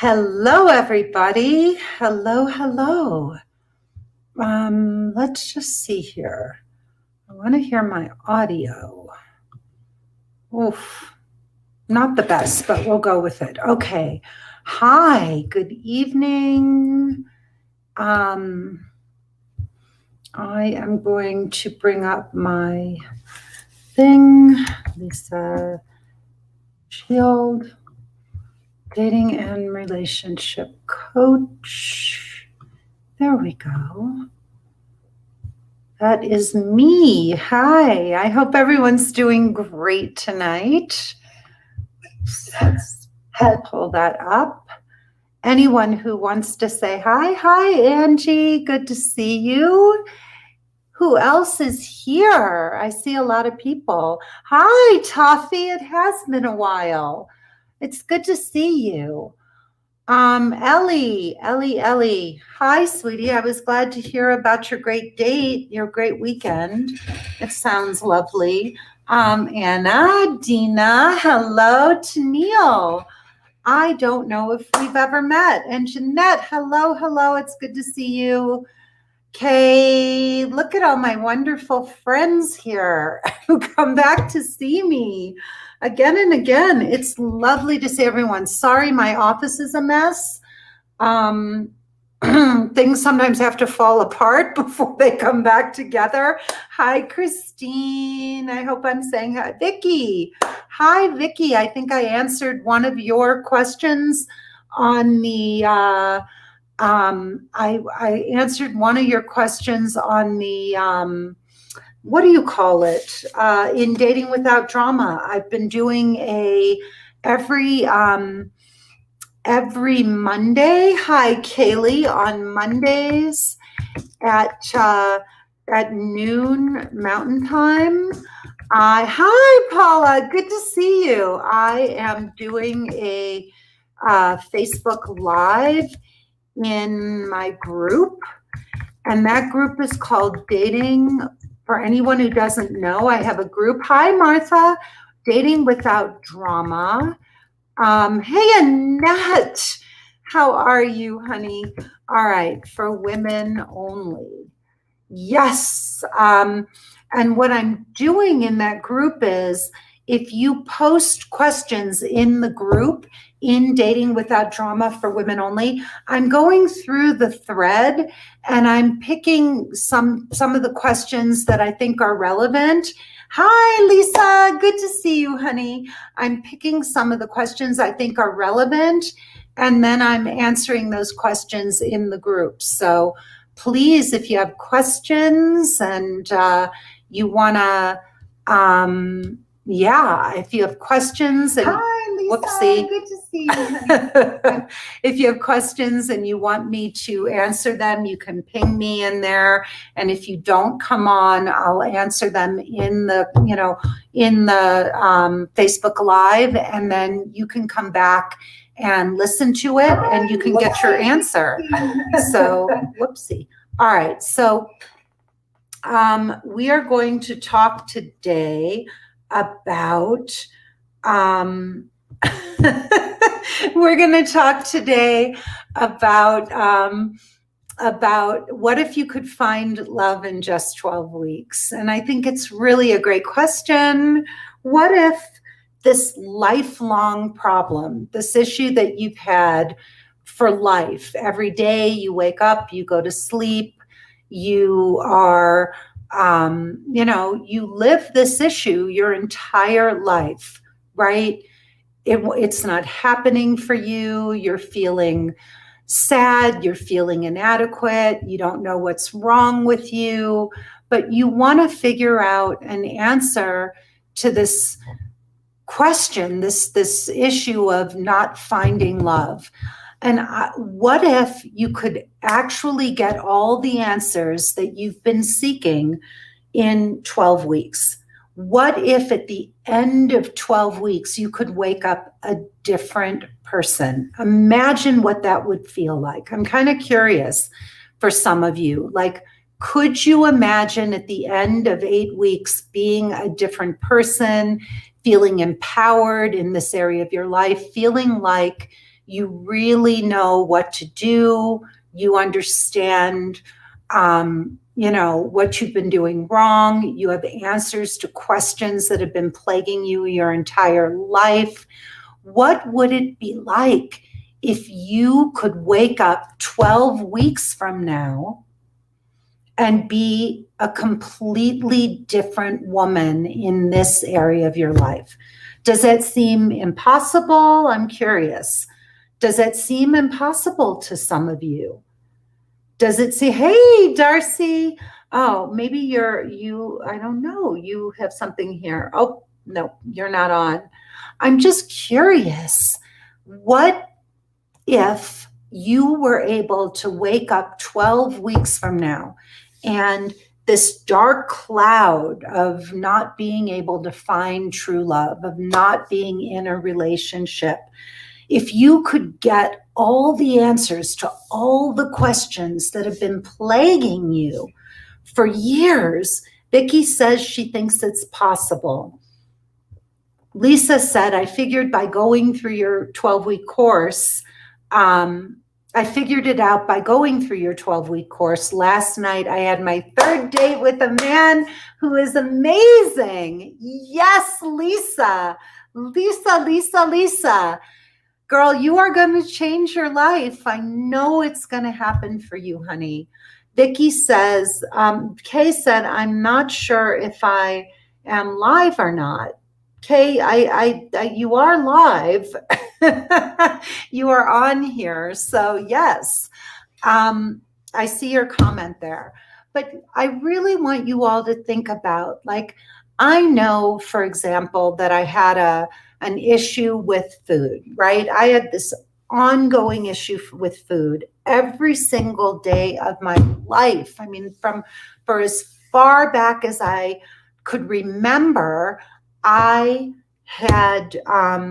Hello, everybody. Hello. Let's just see here. I want to hear my audio. Oof, not the best, but we'll go with it. Okay. Hi, good evening. I am going to bring up my thing. Lisa Shield, dating and relationship coach. There we go. That is me. Hi. I hope everyone's doing great tonight. Let's pull that up. Anyone who wants to say hi. Hi, Angie. Good to see you. Who else is here? I see a lot of people. Hi, Toffee. It has been a while. It's good to see you. Ellie. Hi, sweetie. I was glad to hear about your great date, your great weekend. It sounds lovely. Anna, Dina, hello, Tennille. I don't know if we've ever met. And Jeanette, hello. It's good to see you. Kay, look at all my wonderful friends here who come back to see me again and again. It's lovely to see everyone. Sorry, my office is a mess. Things sometimes have to fall apart before they come back together. Hi, Christine. I hope I'm saying hi. Vicky. Hi, Vicky. I think I answered one of your questions on the I answered one of your questions on the what do you call it? In Dating Without Drama. I've been doing every Monday. Hi, Kaylee, on Mondays at noon Mountain Time. Hi, Paula. Good to see you. I am doing a Facebook Live in my group, and that group is called Dating. For anyone who doesn't know, I have a group. Hi, Martha. Dating Without Drama. Hey, Annette. How are you, honey? All right, for women only. Yes. And what I'm doing in that group is, if you post questions in the group in Dating Without Drama for Women Only, I'm going through the thread and I'm picking some of the questions that I think are relevant. Hi, Lisa. Good to see you, honey. I'm picking some of the questions I think are relevant, and then I'm answering those questions in the group. So please, if you have questions and you want to, if you have questions and hi, Lisa. Whoopsie. Good to see you. If you have questions and you want me to answer them, you can ping me in there. And if you don't come on, I'll answer them in the Facebook Live, and then you can come back and listen to it, and you can get your answer. So, whoopsie. All right. So we are going to talk today about we're going to talk today about what if you could find love in just 12 weeks. And I think it's really a great question. What if this lifelong problem, this issue that you've had for life, every day you wake up, you go to sleep, you are you live this issue your entire life, right? It's not happening for you. You're feeling sad. You're feeling inadequate. You don't know what's wrong with you, but you want to figure out an answer to this question, this issue of not finding love. And what if you could actually get all the answers that you've been seeking in 12 weeks? What if at the end of 12 weeks, you could wake up a different person? Imagine what that would feel like. I'm kind of curious for some of you. Like, could you imagine at the end of 8 weeks being a different person, feeling empowered in this area of your life, feeling like You really know what to do. You understand, what you've been doing wrong. You have answers to questions that have been plaguing you your entire life. What would it be like if you could wake up 12 weeks from now and be a completely different woman in this area of your life? Does that seem impossible? I'm curious. Does that seem impossible to some of you? Does it say, hey, Darcy, oh, maybe I don't know, you have something here. Oh, no, you're not on. I'm just curious. What if you were able to wake up 12 weeks from now and this dark cloud of not being able to find true love, of not being in a relationship, if you could get all the answers to all the questions that have been plaguing you for years, Vicki says she thinks it's possible. Lisa said, I figured by going through your 12-week course, I figured it out by going through your 12-week course. Last night, I had my third date with a man who is amazing. Yes, Lisa. Lisa. Girl, you are going to change your life. I know it's going to happen for you, honey. Vicki says, Kay said, I'm not sure if I am live or not. Kay, you are live. You are on here. So yes, I see your comment there. But I really want you all to think about, like, I know, for example, that I had an issue with food, right? I had this ongoing issue with food every single day of my life. I mean, for as far back as I could remember, I had, I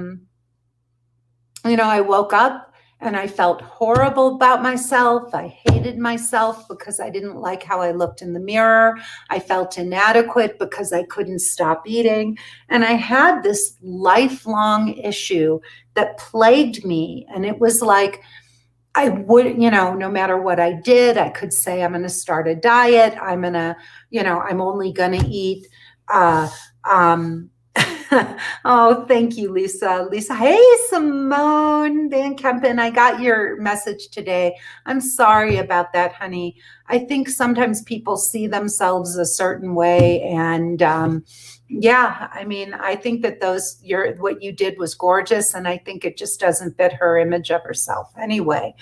woke up and I felt horrible about myself. I hated myself because I didn't like how I looked in the mirror. I felt inadequate because I couldn't stop eating. And I had this lifelong issue that plagued me. And it was like, I would, no matter what I did, I could say, I'm going to start a diet. I'm going to, I'm only going to eat, oh, thank you, Lisa. Hey, Simone Van Kempen, I got your message today. I'm sorry about that, honey. I think sometimes people see themselves a certain way. And yeah, I mean, I think that what you did was gorgeous. And I think it just doesn't fit her image of herself anyway.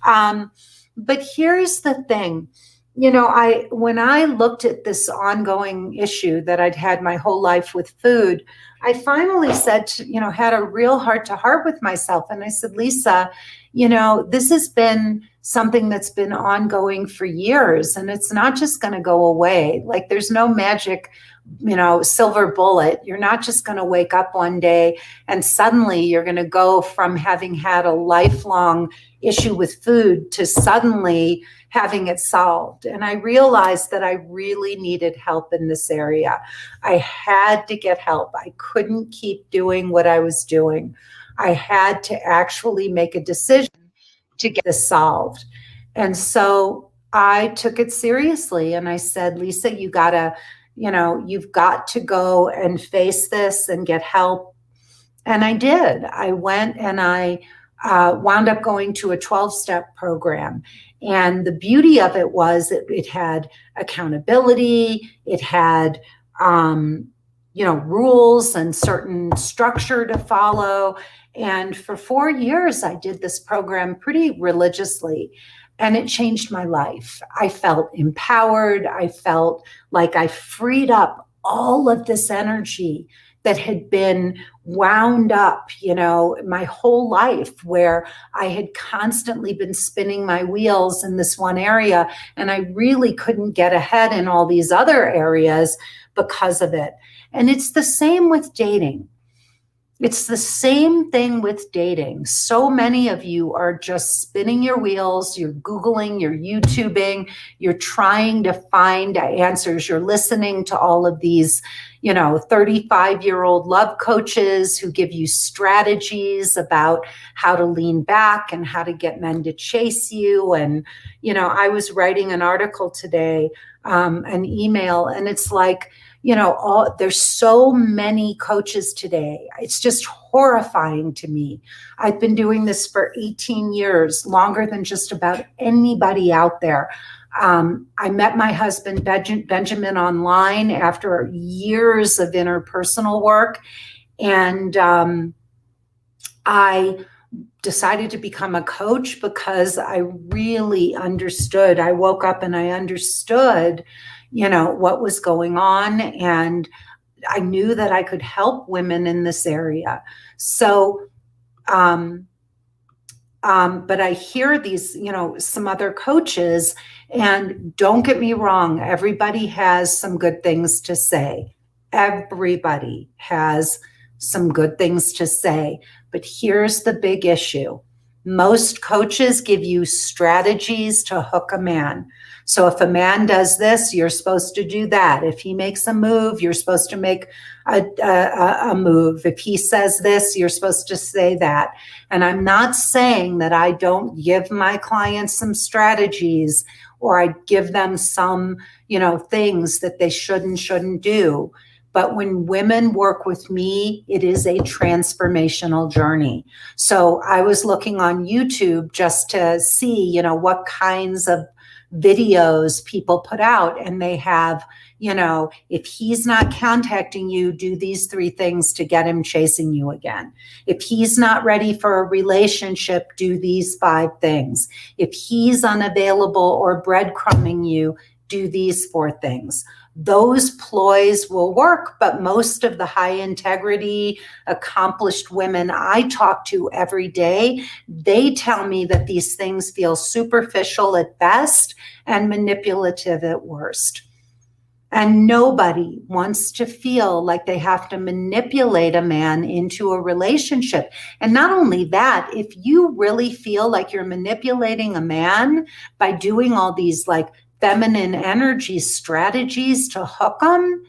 But here's the thing. When I looked at this ongoing issue that I'd had my whole life with food, I finally said, had a real heart-to-heart with myself. And I said, Lisa, this has been something that's been ongoing for years, and it's not just going to go away. Like, there's no magic, silver bullet. You're not just going to wake up one day and suddenly you're going to go from having had a lifelong issue with food to suddenly having it solved. And I realized that I really needed help in this area. I had to get help. I couldn't keep doing what I was doing. I had to actually make a decision to get this solved. And so I took it seriously and I said, Lisa, you've got to go and face this and get help. And I did. I went and I wound up going to a 12-step program. And the beauty of it was it had accountability, it had, rules and certain structure to follow. And for 4 years, I did this program pretty religiously, and it changed my life. I felt empowered. I felt like I freed up all of this energy that had been wound up, my whole life, where I had constantly been spinning my wheels in this one area, and I really couldn't get ahead in all these other areas because of it. And it's the same with dating. It's the same thing with dating. So many of you are just spinning your wheels, you're Googling, you're YouTubing, you're trying to find answers. You're listening to all of these, 35-year-old love coaches who give you strategies about how to lean back and how to get men to chase you. And, I was writing an article today, an email, and it's like, there's so many coaches today. It's just horrifying to me. I've been doing this for 18 years, longer than just about anybody out there. I met my husband, Benjamin, online after years of interpersonal work. And I decided to become a coach because I really understood. I woke up and I understood what was going on, and I knew that I could help women in this area. So, but I hear these, some other coaches, and don't get me wrong, everybody has some good things to say. Everybody has some good things to say, but here's the big issue. Most coaches give you strategies to hook a man. So if a man does this, you're supposed to do that. If he makes a move, you're supposed to make a move. If he says this, you're supposed to say that. And I'm not saying that I don't give my clients some strategies or I give them some, things that they shouldn't do. But when women work with me, it is a transformational journey. So I was looking on YouTube just to see, what kinds of videos people put out, and they have, if he's not contacting you, do these 3 things to get him chasing you again. If he's not ready for a relationship, do these 5 things. If he's unavailable or breadcrumbing you, do these 4 things. Those ploys will work, but most of the high integrity, accomplished women I talk to every day, they tell me that these things feel superficial at best and manipulative at worst. And nobody wants to feel like they have to manipulate a man into a relationship. And not only that, if you really feel like you're manipulating a man by doing all these like feminine energy strategies to hook them,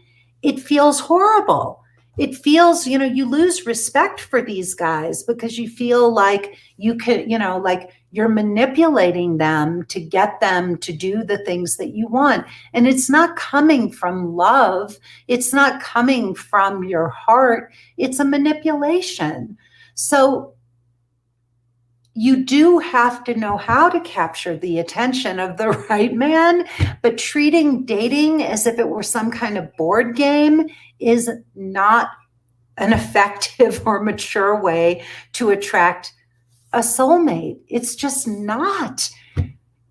it feels horrible. It feels, you lose respect for these guys because you feel like you could, like you're manipulating them to get them to do the things that you want. And it's not coming from love. It's not coming from your heart. It's a manipulation. So you do have to know how to capture the attention of the right man, but treating dating as if it were some kind of board game is not an effective or mature way to attract a soulmate. It's just not.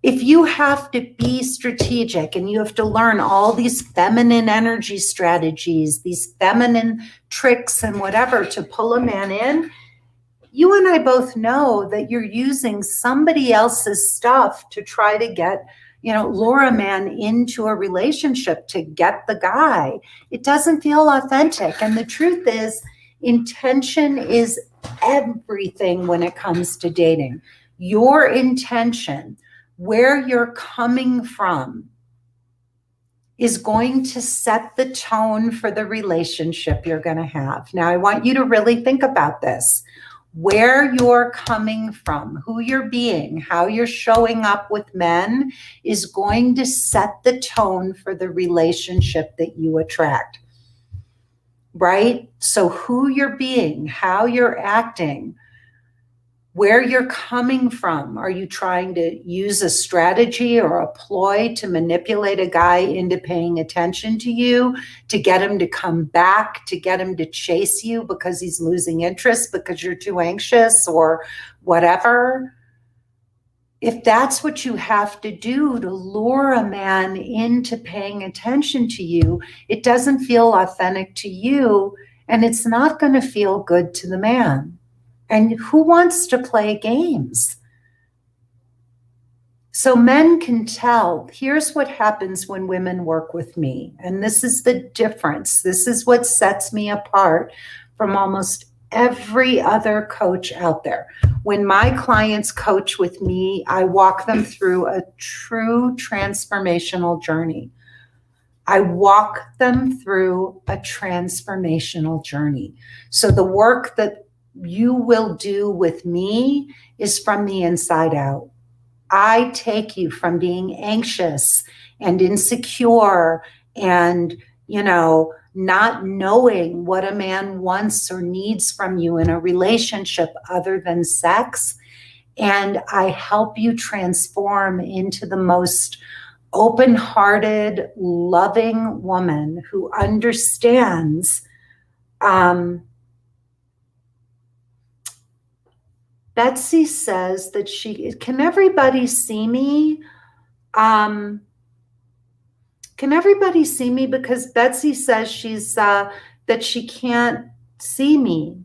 If you have to be strategic and you have to learn all these feminine energy strategies, these feminine tricks and whatever to pull a man in, you and I both know that you're using somebody else's stuff to try to get, lure a man into a relationship to get the guy. It doesn't feel authentic. And the truth is, intention is everything when it comes to dating. Your intention, where you're coming from, is going to set the tone for the relationship you're going to have. Now, I want you to really think about this. Where you're coming from, who you're being, how you're showing up with men is going to set the tone for the relationship that you attract, right? So who you're being, how you're acting, where you're coming from. Are you trying to use a strategy or a ploy to manipulate a guy into paying attention to you, to get him to come back, to get him to chase you because he's losing interest because you're too anxious or whatever? If that's what you have to do to lure a man into paying attention to you, it doesn't feel authentic to you, and it's not going to feel good to the man. And who wants to play games? So men can tell. Here's what happens when women work with me. And this is the difference. This is what sets me apart from almost every other coach out there. When my clients coach with me, I walk them through a true transformational journey. I walk them through a transformational journey. So the work that you will do with me is from the inside out. I take you from being anxious and insecure and, not knowing what a man wants or needs from you in a relationship other than sex. And I help you transform into the most open-hearted, loving woman who understands. Betsy says that can everybody see me? Can everybody see me? Because Betsy says that she can't see me.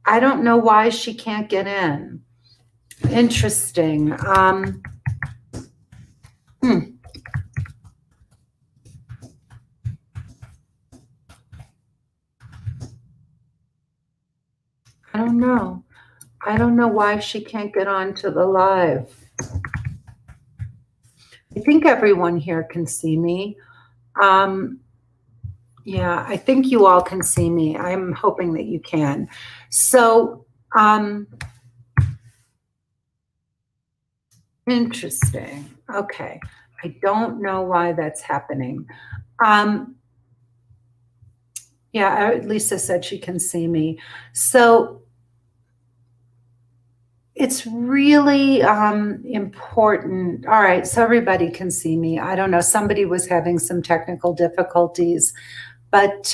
I don't know why she can't get in. Interesting. I don't know. I don't know why she can't get on to the live. I think everyone here can see me. Yeah, I think you all can see me. I'm hoping that you can. So, interesting. Okay. I don't know why that's happening. Yeah, Lisa said she can see me. So it's really important. All right, so everybody can see me. I don't know. Somebody was having some technical difficulties. But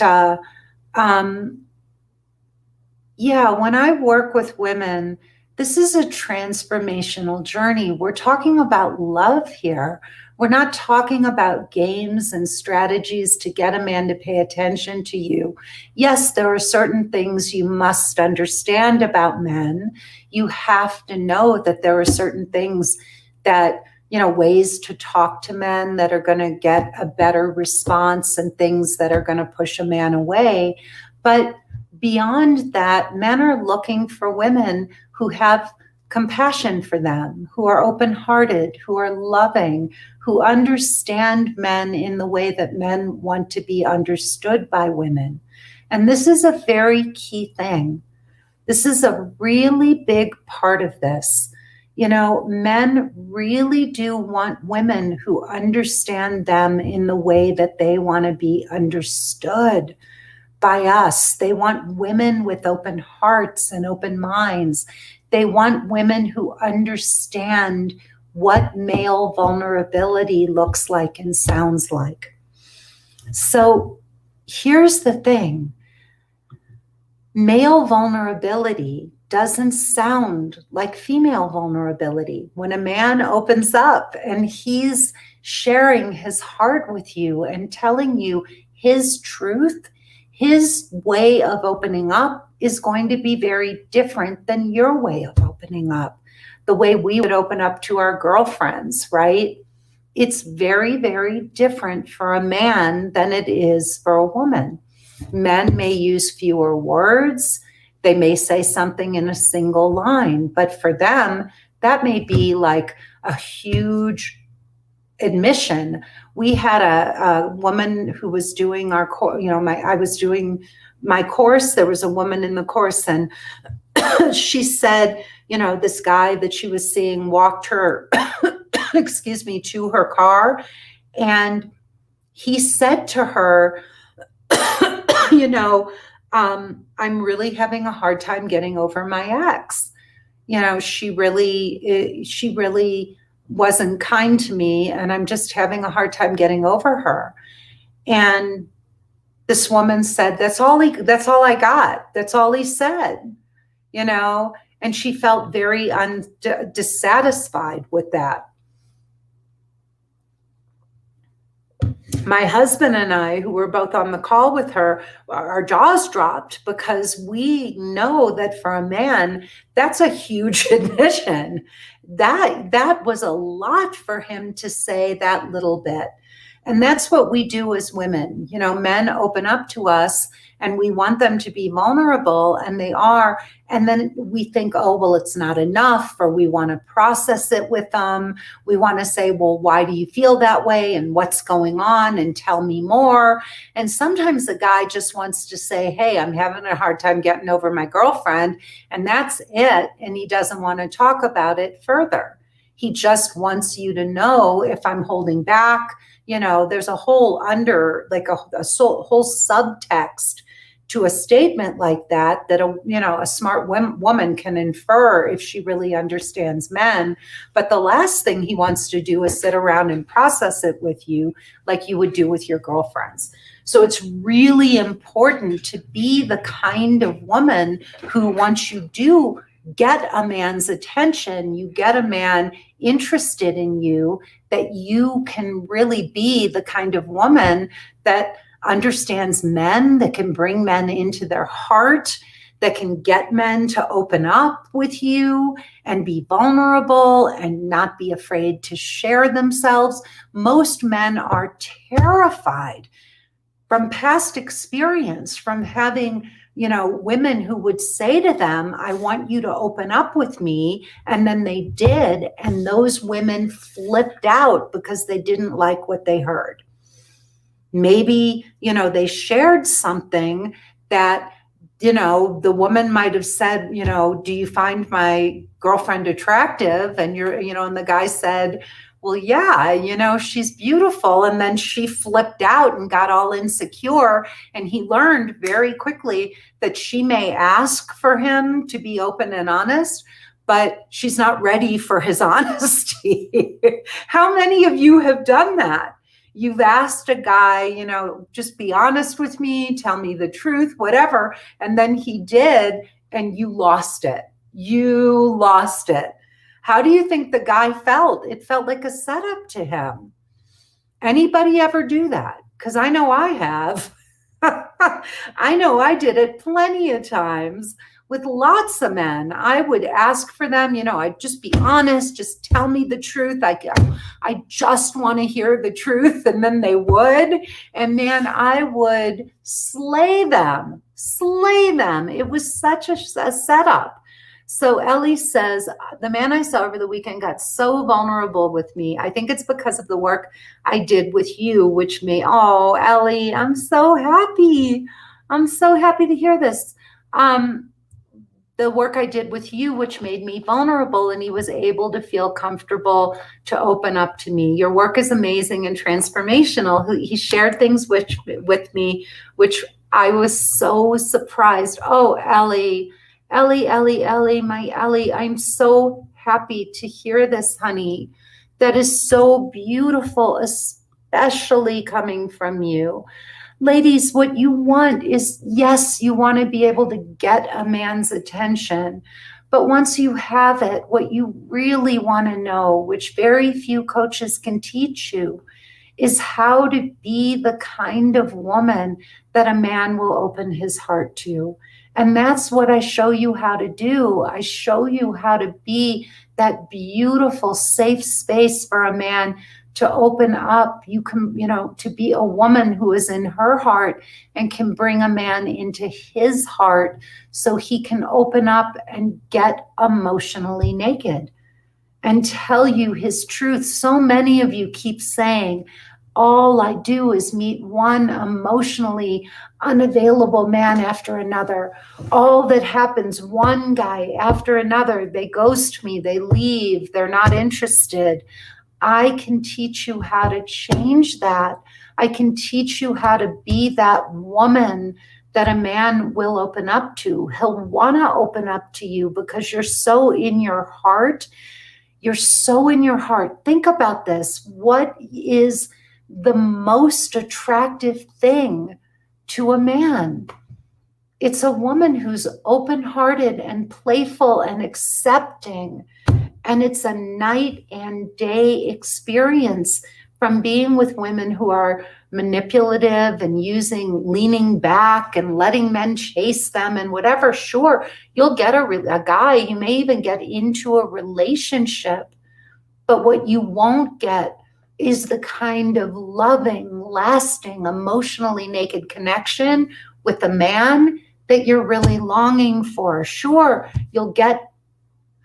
yeah, when I work with women, this is a transformational journey. We're talking about love here. We're not talking about games and strategies to get a man to pay attention to you. Yes, there are certain things you must understand about men. You have to know that there are certain things that, ways to talk to men that are going to get a better response and things that are going to push a man away. But beyond that, men are looking for women who have compassion for them, who are open-hearted, who are loving, who understand men in the way that men want to be understood by women. And this is a very key thing. This is a really big part of this. Men really do want women who understand them in the way that they want to be understood by us. They want women with open hearts and open minds. They want women who understand what male vulnerability looks like and sounds like. So here's the thing. Male vulnerability doesn't sound like female vulnerability. When a man opens up and he's sharing his heart with you and telling you his truth, his way of opening up is going to be very different than your way of opening up. The way we would open up to our girlfriends, right? It's very, very different for a man than it is for a woman. Men may use fewer words. They may say something in a single line, but for them, that may be like a huge admission. We had a woman who was doing our course, I was doing my course. There was a woman in the course, and she said, this guy that she was seeing walked her, excuse me, to her car. And he said to her, I'm really having a hard time getting over my ex. She really wasn't kind to me, and I'm just having a hard time getting over her. And this woman said, that's all I got. That's all he said, and she felt very dissatisfied with that. My husband and I, who were both on the call with her, our jaws dropped, because we know that for a man, that's a huge admission. That was a lot for him to say that little bit. And that's what we do as women. Men open up to us and we want them to be vulnerable, and they are. And then we think, oh, well, it's not enough, or we want to process it with them. We want to say, well, why do you feel that way? And what's going on? And tell me more. And sometimes the guy just wants to say, hey, I'm having a hard time getting over my girlfriend. And that's it. And he doesn't want to talk about it further. He just wants you to know if I'm holding back. There's a whole whole subtext to a statement like that a smart woman can infer if she really understands men. But the last thing he wants to do is sit around and process it with you like you would do with your girlfriends. So it's really important to be the kind of woman who, once you do get a man's attention, you get a man interested in you, that you can really be the kind of woman that understands men, that can bring men into their heart, that can get men to open up with you and be vulnerable and not be afraid to share themselves. Most men are terrified from past experience, from having women who would say to them, I want you to open up with me. And then they did. And those women flipped out because they didn't like what they heard. Maybe, they shared something that, the woman might have said, do you find my girlfriend attractive? And and the guy said, well, yeah, she's beautiful. And then she flipped out and got all insecure. And he learned very quickly that she may ask for him to be open and honest, but she's not ready for his honesty. How many of you have done that? You've asked a guy, just be honest with me, tell me the truth, whatever. And then he did, and you lost it. You lost it. How do you think the guy felt? It felt like a setup to him. Anybody ever do that? Because I know I have. I know I did it plenty of times with lots of men. I would ask for them, I'd just be honest, just tell me the truth. I just want to hear the truth. And then they would. And man, I would slay them. It was such a setup. So Ellie says, the man I saw over the weekend got so vulnerable with me. I think it's because of the work I did with you, which oh, Ellie, I'm so happy. I'm so happy to hear this. The work I did with you, which made me vulnerable, and he was able to feel comfortable to open up to me. Your work is amazing and transformational. He shared things with me, which I was so surprised. Oh, Ellie, my Ellie, I'm so happy to hear this, honey. That is so beautiful, especially coming from you. Ladies, what you want is, yes, you want to be able to get a man's attention. But once you have it, what you really want to know, which very few coaches can teach you, is how to be the kind of woman that a man will open his heart to. And that's what I show you how to do. I show you how to be that beautiful, safe space for a man to open up. You can, to be a woman who is in her heart and can bring a man into his heart so he can open up and get emotionally naked and tell you his truth. So many of you keep saying, all I do is meet one emotionally unavailable man after another. All that happens, one guy after another, they ghost me, they leave, they're not interested. I can teach you how to change that. I can teach you how to be that woman that a man will open up to. He'll want to open up to you because you're so in your heart. You're so in your heart. Think about this. What is the most attractive thing to a man? It's a woman who's open-hearted and playful and accepting. And it's a night and day experience from being with women who are manipulative and leaning back and letting men chase them and whatever. Sure, you'll get a guy, you may even get into a relationship, but what you won't get is the kind of loving, lasting, emotionally naked connection with the man that you're really longing for. Sure, you'll get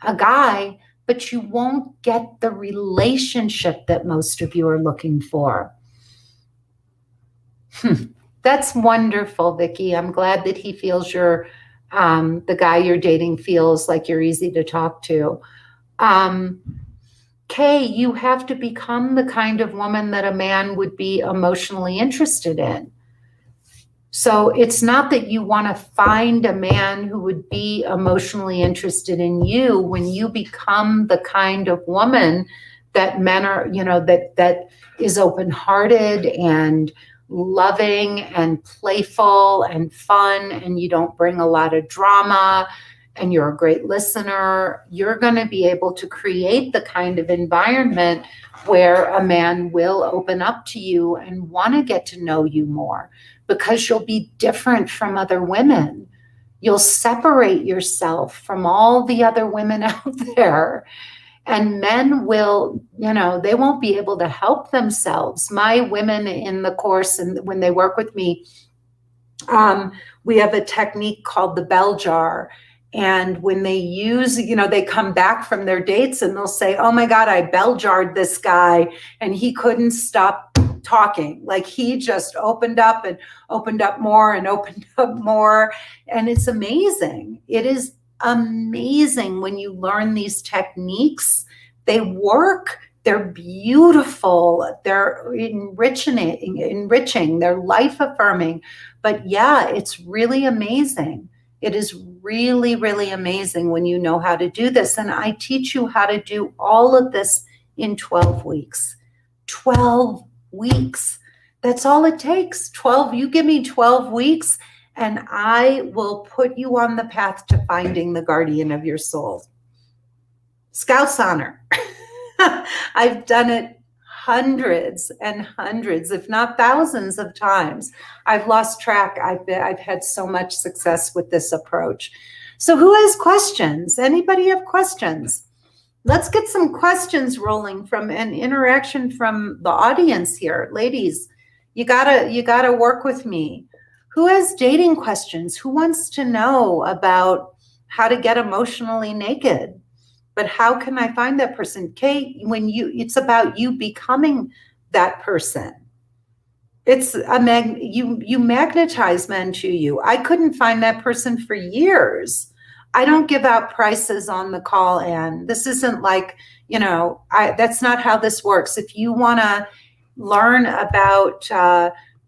a guy, but you won't get the relationship that most of you are looking for. That's wonderful, Vicki. I'm glad that he feels the guy you're dating feels like you're easy to talk to. Kay, you have to become the kind of woman that a man would be emotionally interested in. So it's not that you want to find a man who would be emotionally interested in you. When you become the kind of woman that men are, that is open-hearted and loving and playful and fun, and you don't bring a lot of drama, and you're a great listener, you're going to be able to create the kind of environment where a man will open up to you and want to get to know you more, because you'll be different from other women. You'll separate yourself from all the other women out there. And men will, they won't be able to help themselves. My women in the course, and when they work with me, we have a technique called the bell jar. And when they use, they come back from their dates and they'll say, oh my God, I bell jarred this guy and he couldn't stop talking. Like he just opened up and opened up more and opened up more. And it's amazing. It is amazing when you learn these techniques. They work. They're beautiful. They're enriching. They're life affirming. But yeah, it's really amazing. It is really, really amazing when you know how to do this. And I teach you how to do all of this in 12 weeks. 12 weeks. That's all it takes. 12. You give me 12 weeks and I will put you on the path to finding the guardian of your soul. Scout's honor. I've done it hundreds and hundreds, if not thousands of times. I've lost track. I've had so much success with this approach. So who has questions? Anybody have questions? Let's get some questions rolling from an interaction from the audience here. Ladies, you gotta work with me. Who has dating questions? Who wants to know about how to get emotionally naked? But how can I find that person? Kate, it's about you becoming that person. It's you magnetize men to you. I couldn't find that person for years. I don't give out prices on the call, and this isn't like, that's not how this works. If you want to learn about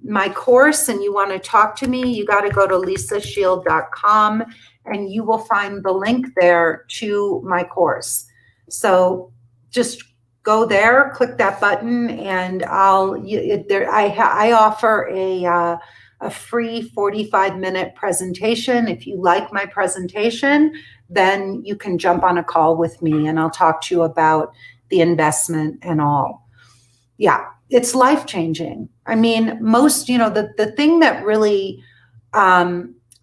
my course and you want to talk to me, you got to go to lisashield.com and you will find the link there to my course. So just go there, click that button, and I offer a free 45-minute presentation. If you like my presentation, then you can jump on a call with me and I'll talk to you about the investment and all. Yeah, it's life-changing. I mean, the thing that really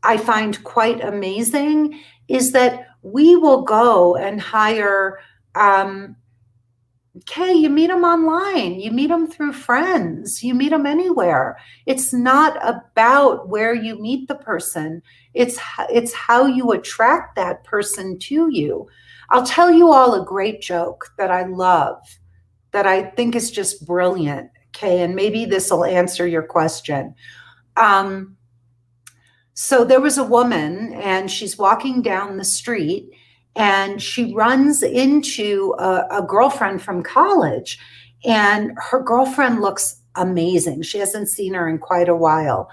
I find quite amazing is that we will go and hire, you meet them online, you meet them through friends, you meet them anywhere. It's not about where you meet the person. It's how you attract that person to you. I'll tell you all a great joke that I love, that I think is just brilliant, okay? And maybe this will answer your question. So there was a woman and she's walking down the street and she runs into a girlfriend from college, and her girlfriend looks amazing. She hasn't seen her in quite a while.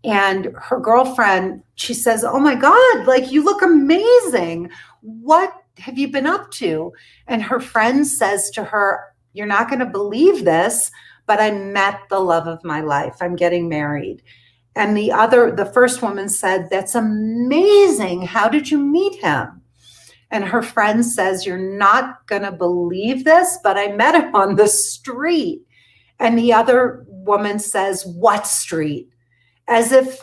And her girlfriend, she says, oh my God, like you look amazing. What have you been up to? And her friend says to her, you're not going to believe this, but I met the love of my life. I'm getting married. And the first woman said, that's amazing. How did you meet him? And her friend says, you're not going to believe this, but I met him on the street. And the other woman says, what street? As if,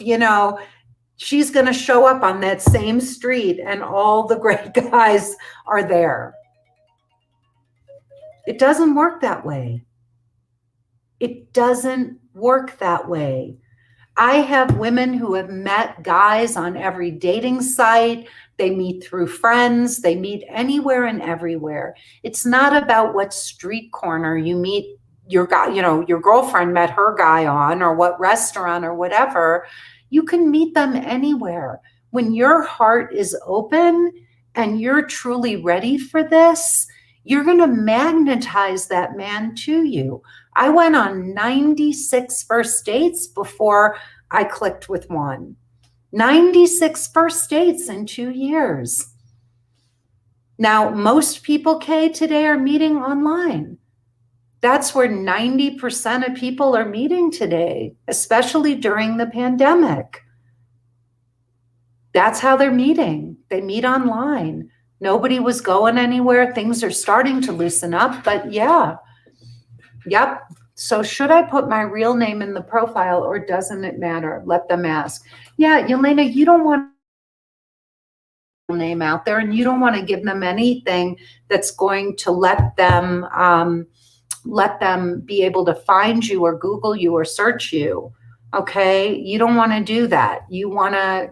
she's going to show up on that same street and all the great guys are there. It doesn't work that way. It doesn't work that way. I have women who have met guys on every dating site. They meet through friends. They meet anywhere and everywhere. It's not about what street corner you meet your guy, your girlfriend met her guy on, or what restaurant or whatever. You can meet them anywhere. When your heart is open and you're truly ready for this, you're going to magnetize that man to you. I went on 96 first dates before I clicked with one. 96 first dates in 2 years. Now, most people, Kay, today are meeting online. That's where 90% of people are meeting today, especially during the pandemic. That's how they're meeting. They meet online. Nobody was going anywhere. Things are starting to loosen up, but yeah. Yep. So should I put my real name in the profile, or doesn't it matter? Let them ask. Yeah, Yelena, you don't want name out there, and you don't want to give them anything that's going to let them be able to find you or Google you or search you. Okay, you don't want to do that. You want to,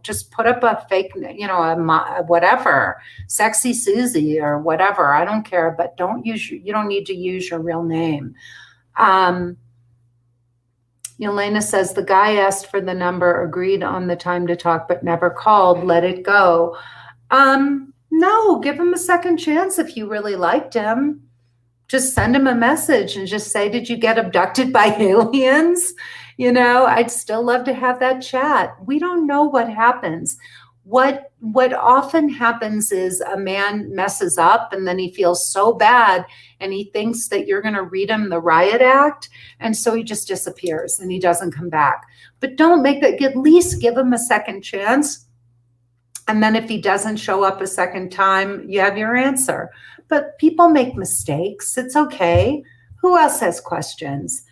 just put up a fake, a whatever, Sexy Susie or whatever. I don't care, but you don't need to use your real name. Yelena says the guy asked for the number, agreed on the time to talk, but never called. Let it go. No, give him a second chance if you really liked him. Just send him a message and just say, did you get abducted by aliens? I'd still love to have that chat. We don't know what happens. What often happens is a man messes up and then he feels so bad and he thinks that you're going to read him the riot act. And so he just disappears and he doesn't come back. But don't make that, at least give him a second chance. And then if he doesn't show up a second time, you have your answer. But people make mistakes. It's okay. Who else has questions?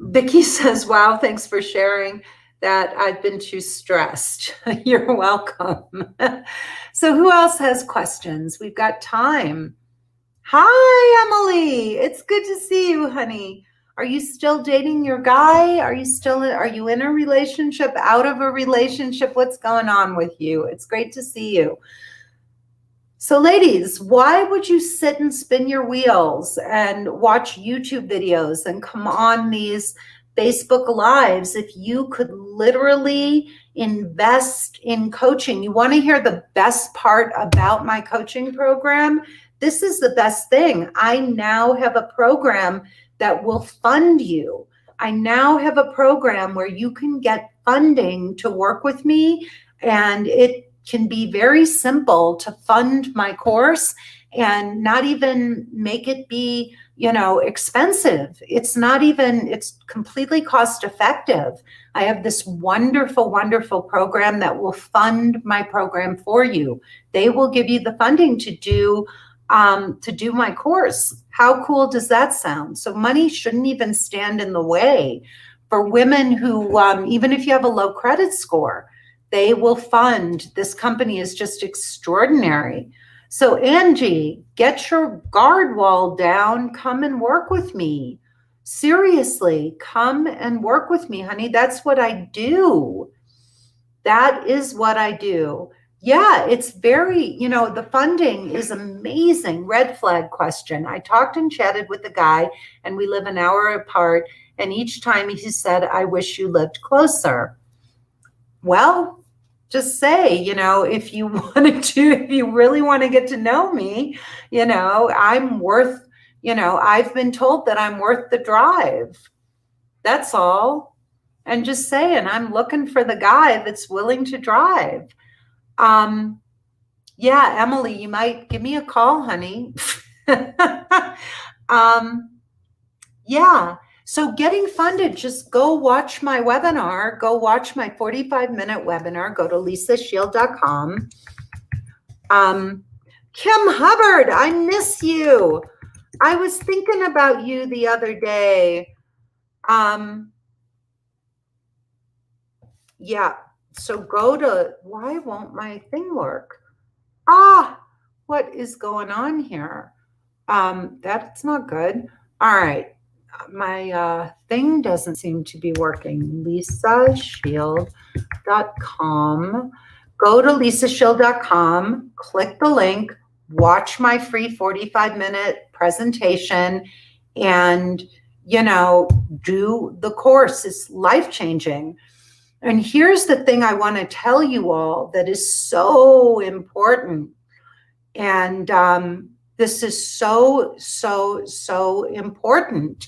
Vicky says, wow, thanks for sharing that. I've been too stressed. You're welcome. So who else has questions? We've got time. Hi, Emily. It's good to see you, honey. Are you still dating your guy? Are you in a relationship, out of a relationship? What's going on with you? It's great to see you. So ladies, why would you sit and spin your wheels and watch YouTube videos and come on these Facebook Lives if you could literally invest in coaching? You want to hear the best part about my coaching program? This is the best thing. I now have a program that will fund you. I now have a program where you can get funding to work with me, and it can be very simple to fund my course and not even make it be, expensive. It's completely cost effective. I have this wonderful, wonderful program that will fund my program for you. They will give you the funding to do my course. How cool does that sound? So money shouldn't even stand in the way for women who, even if you have a low credit score, they will fund. This company is just extraordinary. So Angie, get your guard wall down. Come and work with me. Seriously, come and work with me, honey. That's what I do. That is what I do. Yeah, it's very, the funding is amazing. Red flag question. I talked and chatted with the guy, and we live an hour apart. And each time he said, I wish you lived closer. Well, just say, if you really want to get to know me, I'm worth, I've been told that I'm worth the drive. That's all. And just saying, I'm looking for the guy that's willing to drive. Yeah, Emily, you might give me a call, honey. Yeah. So getting funded, just go watch my webinar, go watch my 45-minute webinar, go to lisashield.com. Kim Hubbard, I miss you. I was thinking about you the other day. Yeah. So why won't my thing work? What is going on here? That's not good. All right. thing doesn't seem to be working. LisaShield.com. Go to LisaShield.com, click the link, watch my free 45-minute presentation, and, do the course. It's life-changing. And here's the thing I want to tell you all that is so important. And this is so, so, so important.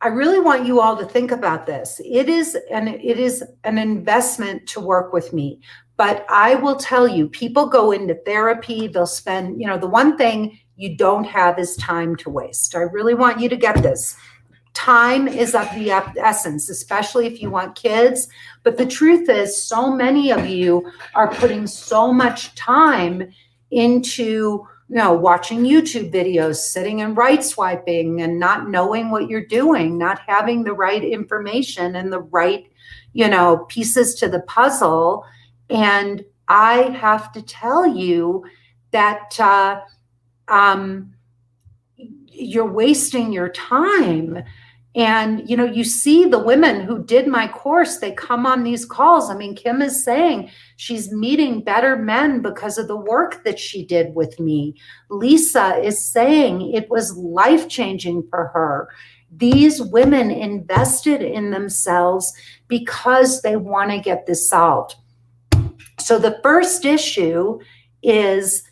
I really want you all to think about this. It is an investment to work with me. But I will tell you, people go into therapy, they'll spend, the one thing you don't have is time to waste. I really want you to get this. Time is of the essence, especially if you want kids. But the truth is, so many of you are putting so much time into watching YouTube videos, sitting and right swiping and not knowing what you're doing, not having the right information and the right, pieces to the puzzle. And I have to tell you that you're wasting your time. And, you see the women who did my course, they come on these calls. I mean, Kim is saying she's meeting better men because of the work that she did with me. Lisa is saying it was life-changing for her. These women invested in themselves because they want to get this solved. So the first issue is,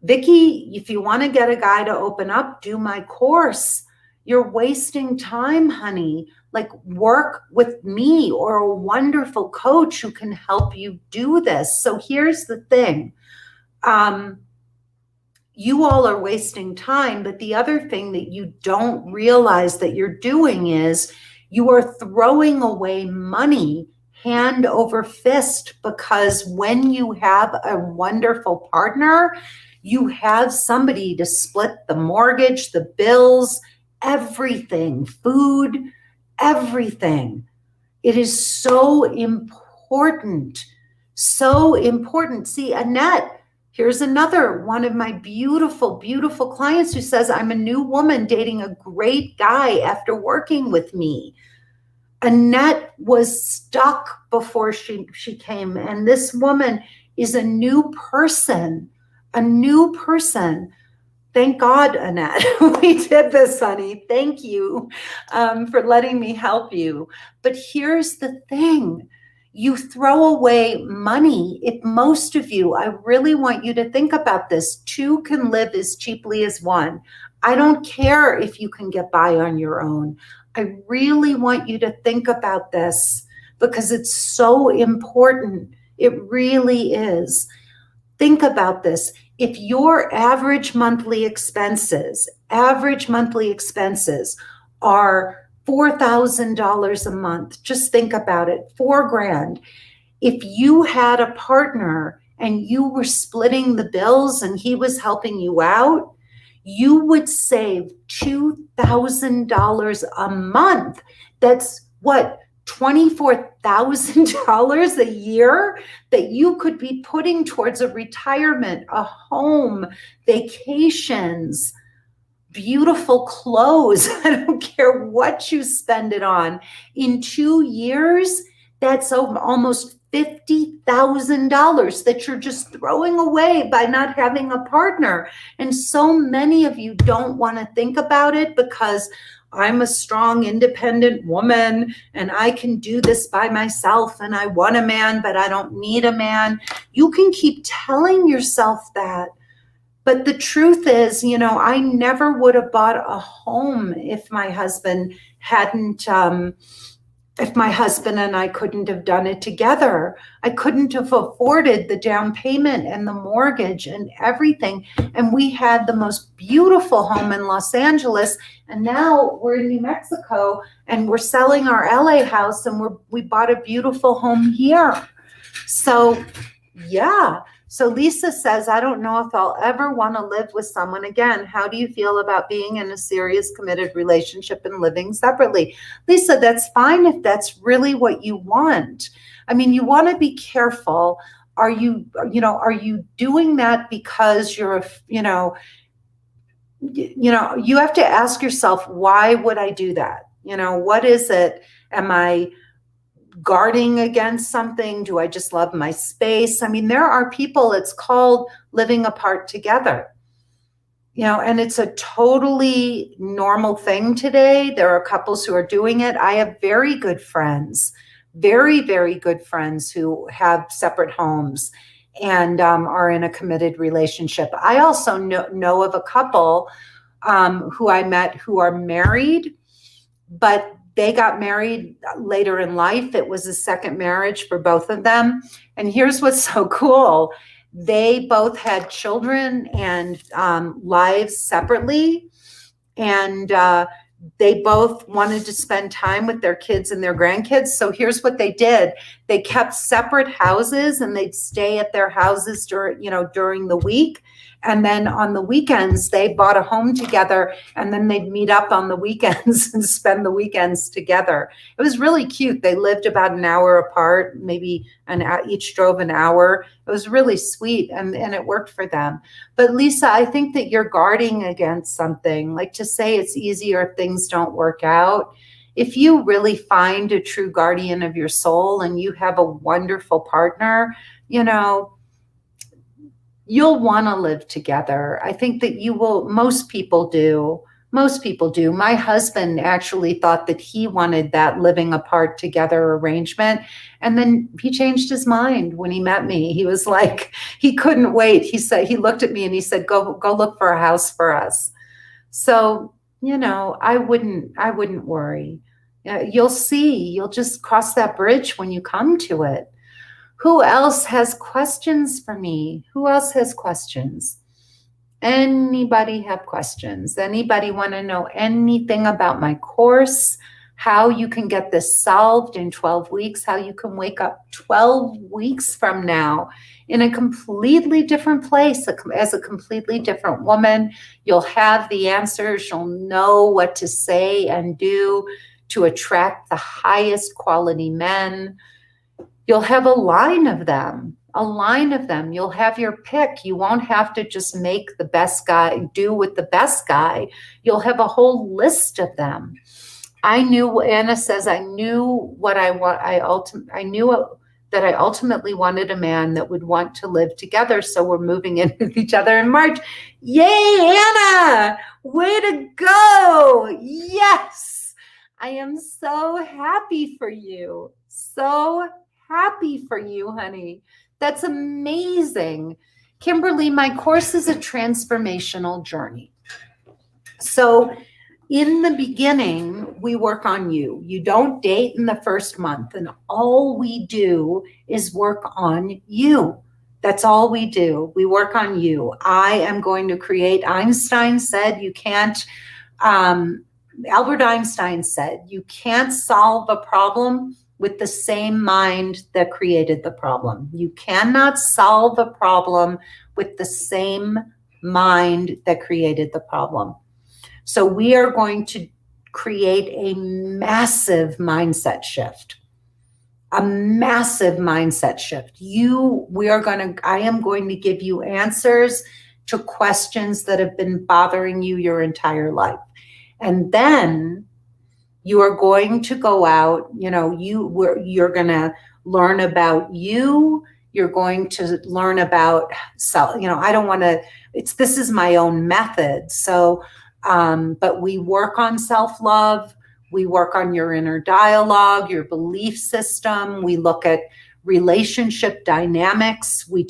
Vicki, if you want to get a guy to open up, do my course. You're wasting time, honey. Like, work with me or a wonderful coach who can help you do this. So here's the thing. You all are wasting time, but the other thing that you don't realize that you're doing is you are throwing away money hand over fist, because when you have a wonderful partner, you have somebody to split the mortgage, the bills, everything, food, everything. It is so important, so important. See, Annette, here's another one of my beautiful, beautiful clients who says, I'm a new woman dating a great guy after working with me. Annette was stuck before she came, and this woman is a new person, a new person. Thank God, Annette, we did this, honey. Thank you for letting me help you. But here's the thing. You throw away money. If most of you, I really want you to think about this. Two can live as cheaply as one. I don't care if you can get by on your own. I really want you to think about this because it's so important. It really is. Think about this. If your average monthly expenses are $4,000 a month, just think about it, $4,000. If you had a partner and you were splitting the bills and he was helping you out, you would save $2,000 a month. That's what, $24,000 a year that you could be putting towards a retirement, a home, vacations, beautiful clothes. I don't care what you spend it on. In 2 years, that's almost $50,000 that you're just throwing away by not having a partner. And so many of you don't want to think about it because I'm a strong, independent woman and I can do this by myself and I want a man, but I don't need a man. You can keep telling yourself that. But the truth is, I never would have bought a home if my husband and I couldn't have done it together. I couldn't have afforded the down payment and the mortgage and everything. And we had the most beautiful home in Los Angeles. And now we're in New Mexico and we're selling our LA house and we bought a beautiful home here. So, yeah. So Lisa says, I don't know if I'll ever want to live with someone again. How do you feel about being in a serious, committed relationship and living separately? Lisa, that's fine if that's really what you want. I mean, you want to be careful. Are you doing that because you're, you have to ask yourself, why would I do that? What is it? Am I guarding against something? Do I just love my space? I mean, there are people, it's called living apart together. And it's a totally normal thing today. There are couples who are doing it. I have very good friends, very, very good friends who have separate homes and are in a committed relationship. I also know of a couple who I met who are married, but they got married later in life. It was a second marriage for both of them. And here's what's so cool. They both had children and lives separately. And they both wanted to spend time with their kids and their grandkids. So here's what they did. They kept separate houses and they'd stay at their houses during the week. And then on the weekends, they bought a home together and then they'd meet up on the weekends and spend the weekends together. It was really cute. They lived about an hour apart, maybe each drove an hour. It was really sweet and it worked for them. But Lisa, I think that you're guarding against something, like to say it's easier if things don't work out. If you really find a true guardian of your soul and you have a wonderful partner, you'll want to live together. I think that you will. Most people do. My husband actually thought that he wanted that living apart together arrangement. And then he changed his mind when he met me. He was like, he couldn't wait. He looked at me and he said, go look for a house for us. So, I wouldn't worry. You'll see, you'll just cross that bridge when you come to it. Who else has questions for me? Who else has questions? Anybody have questions? Anybody want to know anything about my course? How you can get this solved in 12 weeks? How you can wake up 12 weeks from now in a completely different place, as a completely different woman? You'll have the answers. You'll know what to say and do to attract the highest quality men. You'll have a line of them. You'll have your pick. You won't have to just make the best guy, do with the best guy. You'll have a whole list of them. Anna says, I knew what I want. I knew that I ultimately wanted a man that would want to live together. So we're moving in with each other in March. Yay, Anna! Way to go! Yes! I am so happy for you. So happy for you, honey. That's amazing. Kimberly, my course is a transformational journey. So in the beginning, we work on you. You don't date in the first month, and all we do is work on you. That's all we do. We work on you. I am going to create, Einstein said you can't, Albert Einstein said, you can't solve a problem with the same mind that created the problem. You cannot solve a problem with the same mind that created the problem. So we are going to create a massive mindset shift. A massive mindset shift. I am going to give you answers to questions that have been bothering you your entire life. And then you are going to go out, you're going to learn about you. You're going to learn about self. This is my own method. So, but we work on self-love. We work on your inner dialogue, your belief system. We look at relationship dynamics. We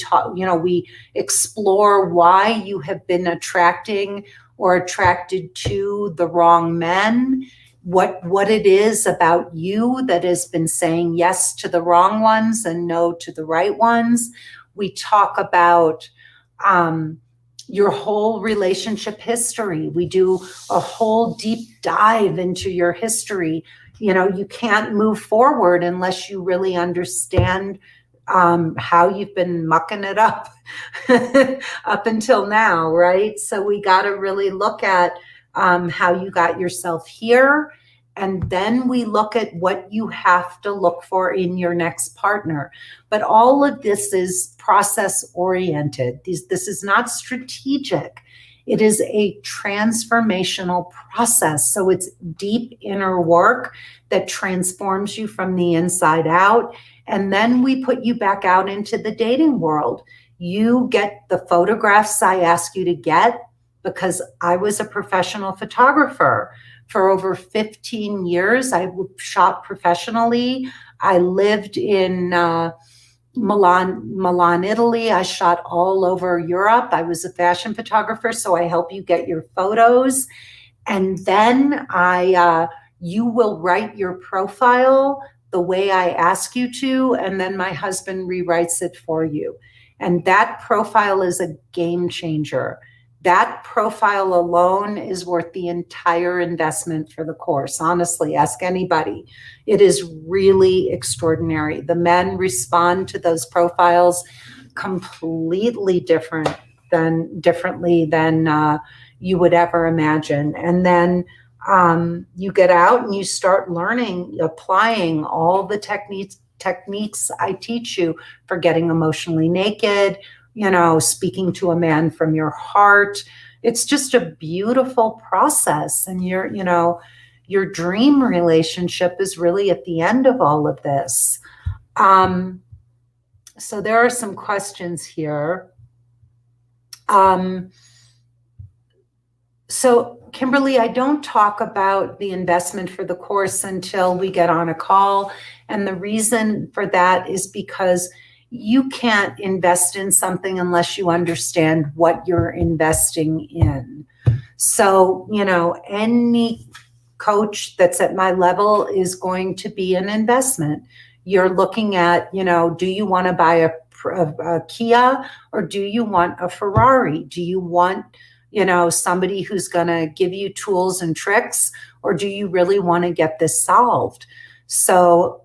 explore why you have been attracted to the wrong men. What it is about you that has been saying yes to the wrong ones and no to the right ones. We talk about your whole relationship history. We do a whole deep dive into your history. You can't move forward unless you really understand how you've been mucking it up up until now, right? So we got to really look at how you got yourself here. And then we look at what you have to look for in your next partner. But all of this is process oriented. This is not strategic. It is a transformational process. So it's deep inner work that transforms you from the inside out. And then we put you back out into the dating world. You get the photographs I ask you to get because I was a professional photographer. For over 15 years, I shot professionally. I lived in Milan, Italy. I shot all over Europe. I was a fashion photographer, so I help you get your photos. And then you will write your profile the way I ask you to, and then my husband rewrites it for you. And that profile is a game changer. That profile alone is worth the entire investment for the course. Honestly, ask anybody. It is really extraordinary. The men respond to those profiles completely differently than you would ever imagine. And then you get out and you start learning, applying all the techniques I teach you for getting emotionally naked, speaking to a man from your heart. It's just a beautiful process. And your dream relationship is really at the end of all of this. So there are some questions here. So Kimberly, I don't talk about the investment for the course until we get on a call. And the reason for that is because you can't invest in something unless you understand what you're investing in. So, any coach that's at my level is going to be an investment. You're looking at, do you want to buy a Kia or do you want a Ferrari? Do you want, somebody who's going to give you tools and tricks, or do you really want to get this solved? So,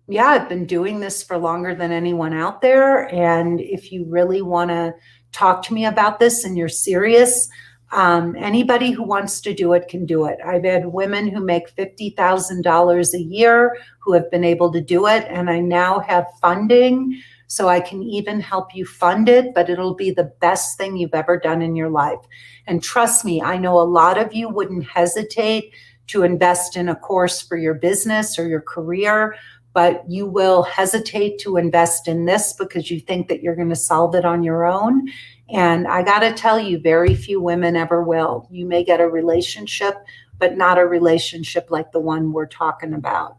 yeah, I've been doing this for longer than anyone out there. And if you really want to talk to me about this and you're serious, anybody who wants to do it can do it. I've had women who make $50,000 a year who have been able to do it. And I now have funding, so I can even help you fund it, but it'll be the best thing you've ever done in your life. And trust me, I know a lot of you wouldn't hesitate to invest in a course for your business or your career, but you will hesitate to invest in this because you think that you're going to solve it on your own. And I got to tell you, very few women ever will. You may get a relationship, but not a relationship like the one we're talking about.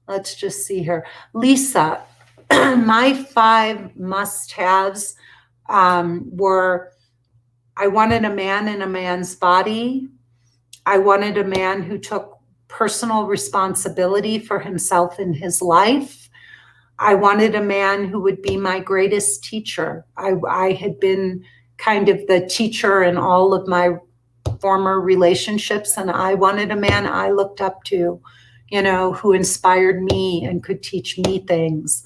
Let's just see here. Lisa, my 5 must-haves were, I wanted a man in a man's body. I wanted a man who took personal responsibility for himself in his life. I wanted a man who would be my greatest teacher. I had been kind of the teacher in all of my former relationships, and I wanted a man I looked up to, who inspired me and could teach me things.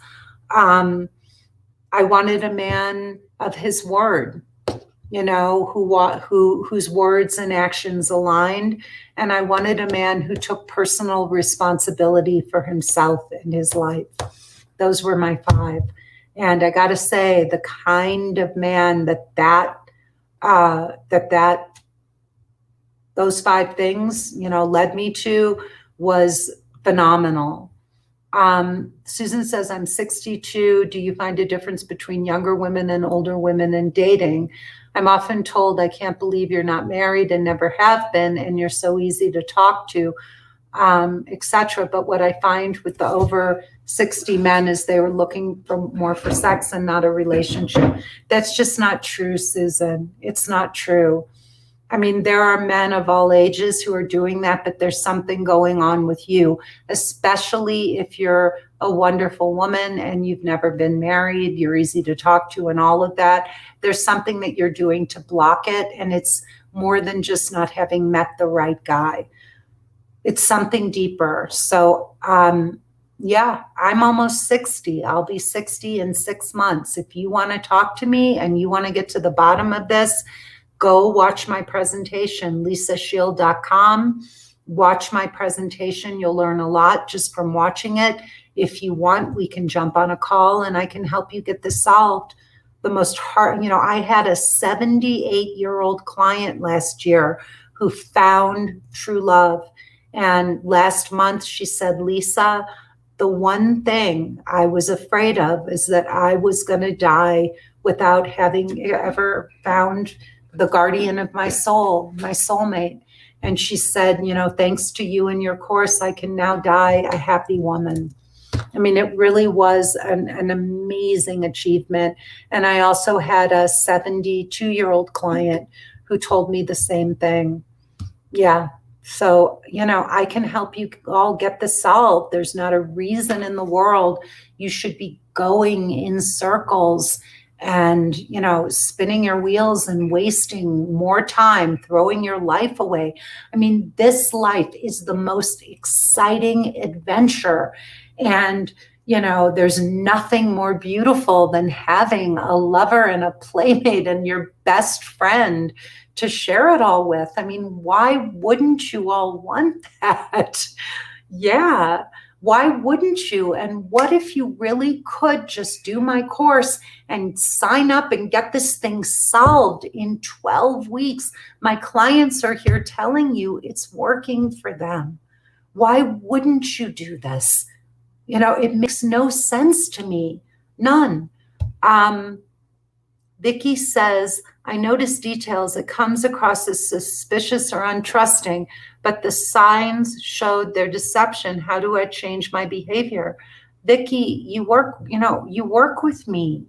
I wanted a man of his word, whose words and actions aligned. And I wanted a man who took personal responsibility for himself and his life. Those were my 5. And I got to say, the kind of man those 5 things, led me to was phenomenal. Susan says, I'm 62. Do you find a difference between younger women and older women in dating? I'm often told, I can't believe you're not married and never have been, and you're so easy to talk to, etc. But what I find with the over 60 men is they were looking for more for sex and not a relationship. That's just not true, Susan. It's not true. I mean, there are men of all ages who are doing that, but there's something going on with you, especially if you're a wonderful woman and you've never been married, you're easy to talk to and all of that. There's something that you're doing to block it, and it's more than just not having met the right guy. It's something deeper. So, yeah, I'm almost 60. I'll be 60 in 6 months. If you want to talk to me and you want to get to the bottom of this, go watch my presentation, lisashield.com. Watch my presentation. You'll learn a lot just from watching it. If you want, we can jump on a call and I can help you get this solved. the most hard, I had a 78-year-old client last year who found true love. And last month she said, Lisa, the one thing I was afraid of is that I was going to die without having ever found the guardian of my soul, my soulmate. And she said, thanks to you and your course, I can now die a happy woman. I mean, it really was an amazing achievement. And I also had a 72-year-old client who told me the same thing. Yeah. So, I can help you all get this solved. There's not a reason in the world you should be going in circles and, spinning your wheels and wasting more time, throwing your life away. I mean, this life is the most exciting adventure. And, there's nothing more beautiful than having a lover and a playmate and your best friend to share it all with. I mean, why wouldn't you all want that? Yeah. Why wouldn't you? And what if you really could just do my course and sign up and get this thing solved in 12 weeks? My clients are here telling you it's working for them. Why wouldn't you do this? It makes no sense to me. None. Vicki says, I notice details. It comes across as suspicious or untrusting, but the signs showed their deception. How do I change my behavior? Vicki, you work with me.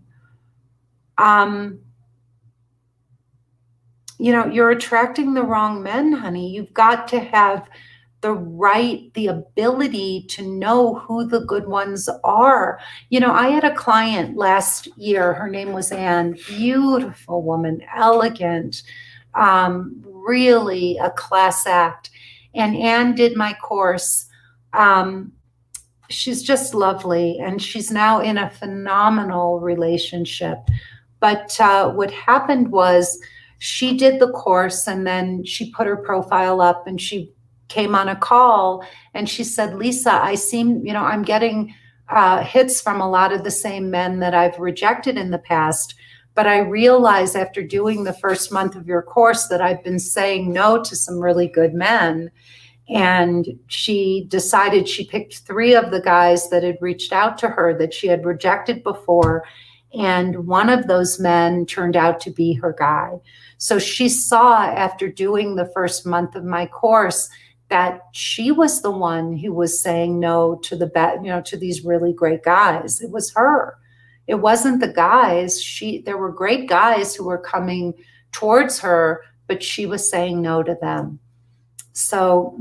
You're attracting the wrong men, honey. You've got to have the ability to know who the good ones are. I had a client last year, her name was Anne, beautiful woman, elegant, really a class act. And Anne did my course. She's just lovely. And she's now in a phenomenal relationship. But what happened was she did the course and then she put her profile up and she came on a call and she said, Lisa, I'm getting hits from a lot of the same men that I've rejected in the past. But I realized after doing the first month of your course that I've been saying no to some really good men. And she decided she picked 3 of the guys that had reached out to her that she had rejected before. And one of those men turned out to be her guy. So she saw after doing the first month of my course that she was the one who was saying no to to these really great guys. It was her. It wasn't the guys. There were great guys who were coming towards her, but she was saying no to them. So,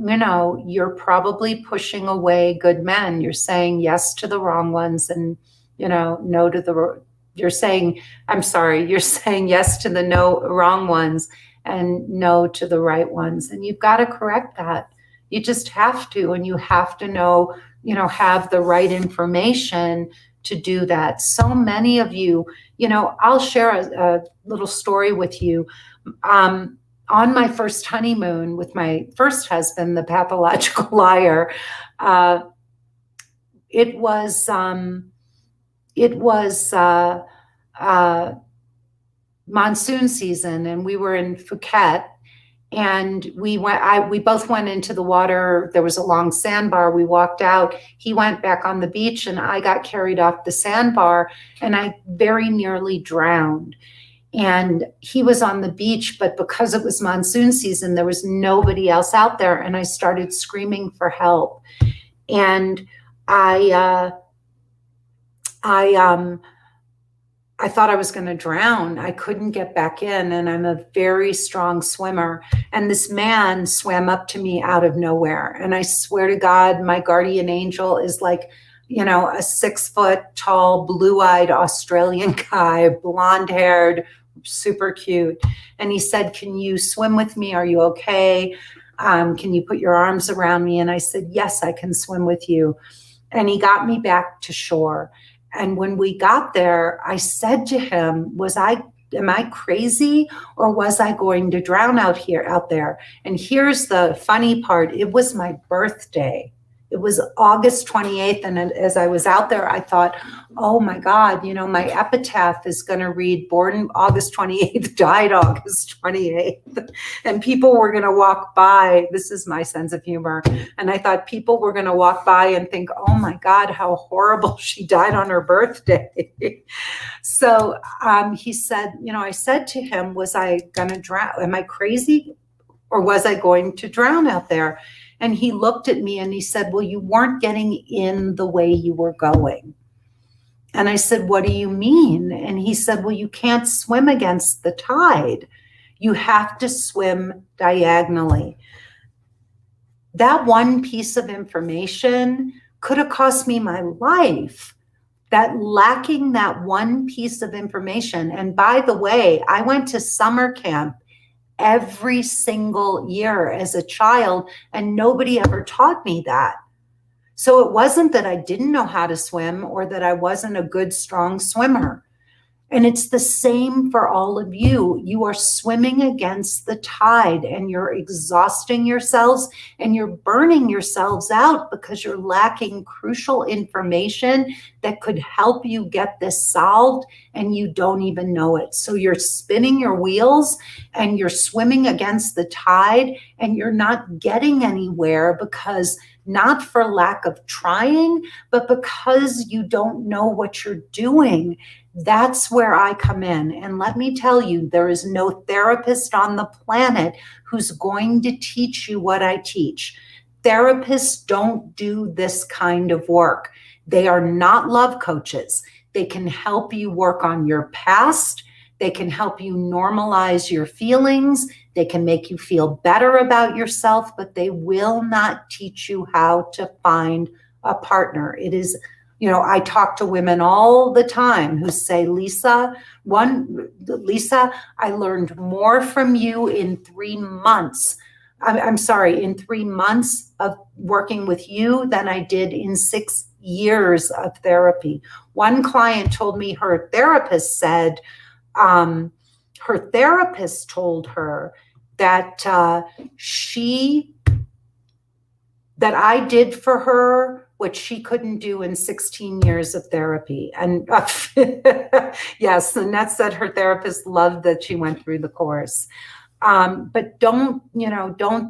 you're probably pushing away good men. You're saying yes to the wrong ones and, no to you're saying yes to the wrong ones and no to the right ones. And you've got to correct that. You just have to, and you have to know, have the right information to do that. So many of you, I'll share a little story with you. On my first honeymoon with my first husband, the pathological liar, it was monsoon season, and we were in Phuket. And we both went into the water. There was a long sandbar. We walked out. He went back on the beach and I got carried off the sandbar and I very nearly drowned. And he was on the beach, but because it was monsoon season, there was nobody else out there. And I started screaming for help. And I thought I was going to drown. I couldn't get back in, and I'm a very strong swimmer. And this man swam up to me out of nowhere. And I swear to God, my guardian angel is like, a 6-foot tall, blue-eyed Australian guy, blonde-haired, super cute. And he said, can you swim with me? Are you okay? Can you put your arms around me? And I said, yes, I can swim with you. And he got me back to shore. And when we got there, I said to him, am I crazy or was I going to drown out there? And here's the funny part. It was my birthday. it was August 28th. And as I was out there, I thought, oh my God, my epitaph is going to read born August 28th, died August 28th. And people were going to walk by. This is my sense of humor. And I thought people were going to walk by and think, oh my God, how horrible, she died on her birthday. So he said, I said to him, was I going to drown? Am I crazy? Or was I going to drown out there? And he looked at me and he said, well, you weren't getting in the way you were going. And I said, what do you mean? And he said, well, you can't swim against the tide. You have to swim diagonally. That one piece of information could have cost me my life. That lacking that one piece of information. And by the way, I went to summer camp every single year as a child, and nobody ever taught me that. So it wasn't that I didn't know how to swim or that I wasn't a good, strong swimmer. And it's the same for all of you. You are swimming against the tide and you're exhausting yourselves and you're burning yourselves out because you're lacking crucial information that could help you get this solved and you don't even know it. So you're spinning your wheels and you're swimming against the tide and you're not getting anywhere because not for lack of trying, but because you don't know what you're doing. That's where I come in. And let me tell you, there is no therapist on the planet who's going to teach you what I teach. Therapists don't do this kind of work. They are not love coaches. They can help you work on your past. They can help you normalize your feelings. They can make you feel better about yourself, but they will not teach you how to find a partner. It is, I talk to women all the time who say, Lisa, I learned more from you in 3 months. In 3 months of working with you than I did in 6 years of therapy. One client told me her therapist told her that that I did for her what she couldn't do in 16 years of therapy. And yes, Annette said her therapist loved that she went through the course. But don't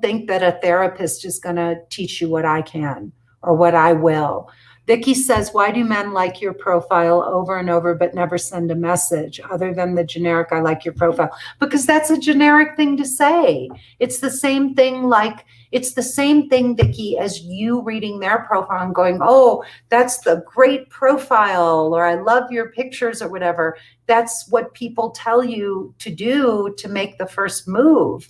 think that a therapist is going to teach you what I can or what I will. Vicki says, why do men like your profile over and over but never send a message other than the generic, I like your profile? Because that's a generic thing to say. It's the same thing, Vicki, as you reading their profile and going, oh, that's the great profile, or I love your pictures or whatever. That's what people tell you to do to make the first move.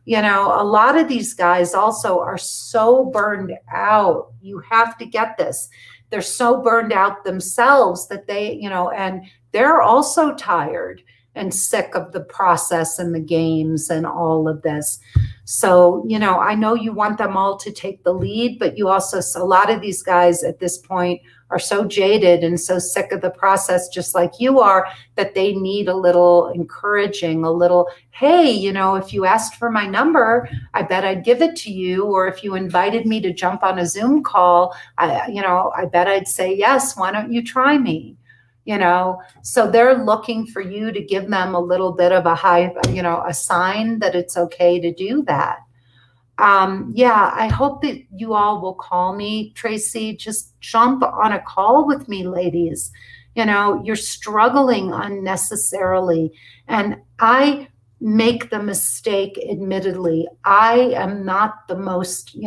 A lot of these guys also are so burned out. You have to get this. They're so burned out themselves that they, and they're also tired and sick of the process and the games and all of this. So, I know you want them all to take the lead, but you also, a lot of these guys at this point are so jaded and so sick of the process, just like you are, that they need a little encouraging, a little, hey, if you asked for my number, I bet I'd give it to you. Or if you invited me to jump on a Zoom call, I bet I'd say yes. Why don't you try me? So they're looking for you to give them a little bit of a sign that it's okay to do that. I hope that you all will call me, Tracy. Just jump on a call with me, ladies. You're struggling unnecessarily. And I make the mistake, admittedly. I am not the most,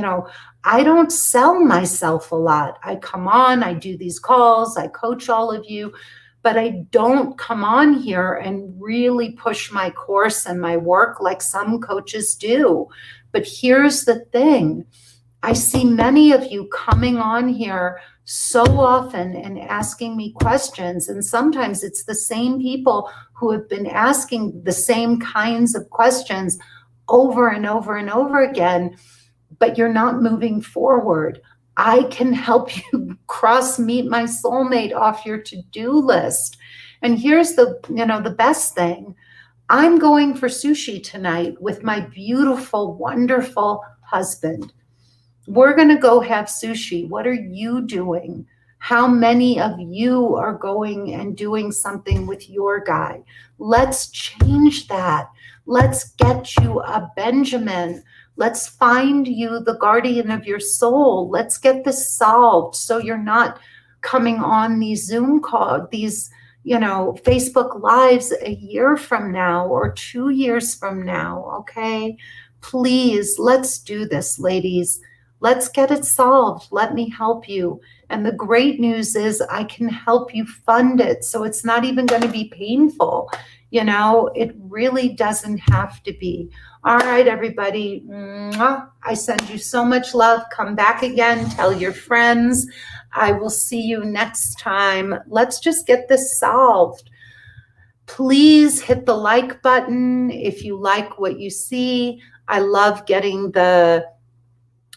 I don't sell myself a lot. I come on, I do these calls, I coach all of you, but I don't come on here and really push my course and my work like some coaches do. But here's the thing. I see many of you coming on here so often and asking me questions. And sometimes it's the same people who have been asking the same kinds of questions over and over and over again, but you're not moving forward. I can help you meet my soulmate off your to-do list. And here's the best thing. I'm going for sushi tonight with my beautiful, wonderful husband. We're going to go have sushi. What are you doing? How many of you are going and doing something with your guy? Let's change that. Let's get you a Benjamin. Let's find you the guardian of your soul. Let's get this solved so you're not coming on these Zoom calls, these, Facebook Lives a year from now or 2 years from now, okay? Please, let's do this, ladies. Let's get it solved. Let me help you. And the great news is I can help you fund it. So it's not even going to be painful. It really doesn't have to be. All right, everybody. Mwah. I send you so much love. Come back again. Tell your friends. I will see you next time. Let's just get this solved. Please hit the like button if you like what you see. I love getting the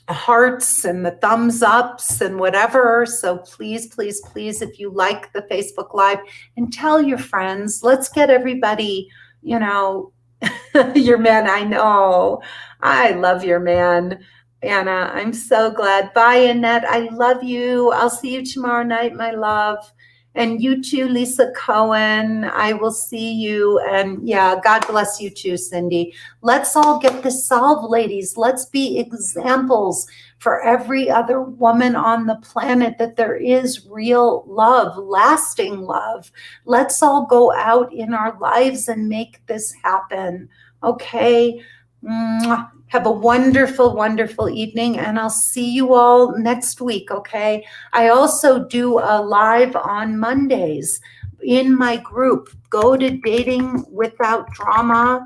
hearts and the thumbs ups and whatever. So please, please, please, if you like the Facebook Live, and tell your friends. Let's get everybody, your man. I know. I love your man. Anna, I'm so glad. Bye, Annette. I love you. I'll see you tomorrow night, my love. And you too, Lisa Cohen. I will see you. And yeah, God bless you too, Cindy. Let's all get this solved, ladies. Let's be examples for every other woman on the planet that there is real love, lasting love. Let's all go out in our lives and make this happen. Okay? Mwah. Have a wonderful, wonderful evening, and I'll see you all next week, okay? I also do a live on Mondays in my group. Go to Dating Without Drama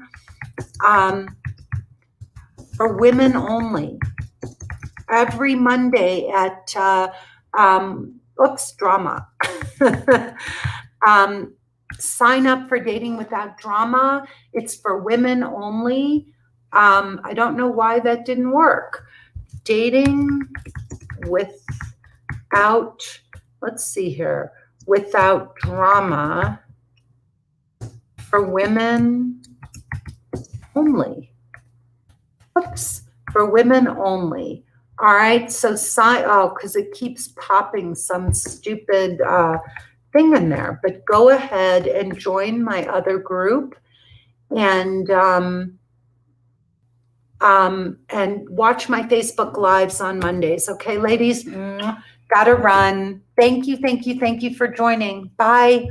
for women only. Every Monday at, drama. Sign up for Dating Without Drama. It's for women only. I don't know why that didn't work. Dating Without, let's see here, Without Drama for women only. Oops, for women only. All right, so because it keeps popping some stupid thing in there, but go ahead and join my other group and watch my Facebook Lives on Mondays. Okay, ladies, gotta run. Thank you, thank you, thank you for joining. Bye.